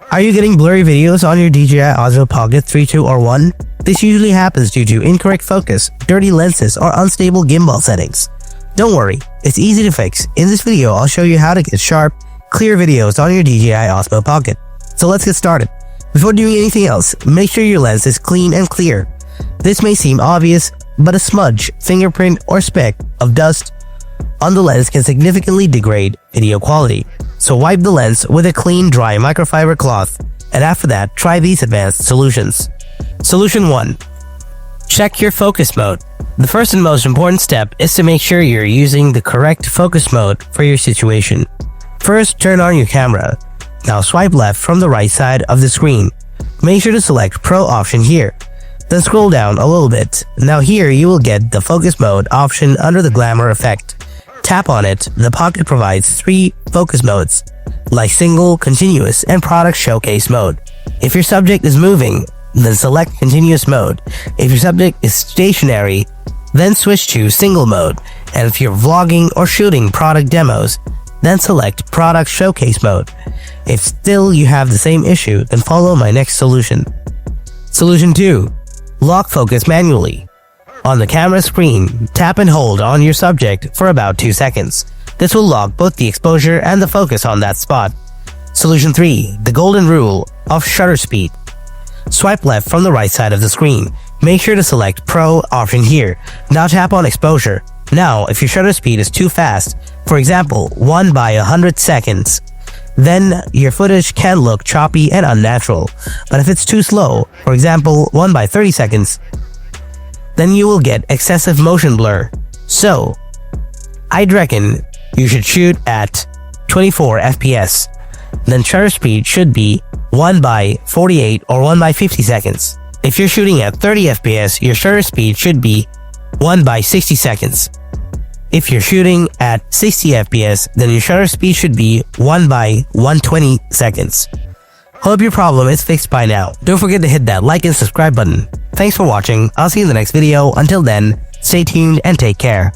Are you getting blurry videos on your DJI Osmo Pocket 3, 2, or 1? This usually happens due to incorrect focus, dirty lenses, or unstable gimbal settings. Don't worry, it's easy to fix. In this video, I'll show you how to get sharp, clear videos on your DJI Osmo Pocket. So let's get started. Before doing anything else, make sure your lens is clean and clear. This may seem obvious, but a smudge, fingerprint, or speck of dust on the lens can significantly degrade video quality. So wipe the lens with a clean, dry microfiber cloth, and after that, try these advanced solutions. Solution 1. Check your focus mode. The first and most important step is to make sure you're using the correct focus mode for your situation. First, turn on your camera. Now swipe left from the right side of the screen. Make sure to select Pro option here. Then scroll down a little bit. Now here you will get the focus mode option under the glamour effect. Tap on it. The Pocket provides 3 focus modes, like single, continuous, and product showcase mode. If your subject is moving, then select continuous mode. If your subject is stationary, then switch to single mode. And if you're vlogging or shooting product demos, then select product showcase mode. If still you have the same issue, then follow my next solution. Solution 2. Lock focus manually. On the camera screen, tap and hold on your subject for about 2 seconds. This will lock both the exposure and the focus on that spot. Solution 3. The golden rule of shutter speed. Swipe left from the right side of the screen. Make sure to select Pro option here. Now tap on exposure. Now, if your shutter speed is too fast, for example, 1 by 100 seconds, then your footage can look choppy and unnatural. But if it's too slow, for example, 1 by 30 seconds, then you will get excessive motion blur. So, I'd reckon you should shoot at 24 FPS. Then shutter speed should be 1 by 48 or 1 by 50 seconds. If you're shooting at 30 FPS, your shutter speed should be 1 by 60 seconds. If you're shooting at 60 FPS, then your shutter speed should be 1 by 120 seconds. Hope your problem is fixed by now. Don't forget to hit that like and subscribe button. Thanks for watching. I'll see you in the next video. Until then, stay tuned and take care.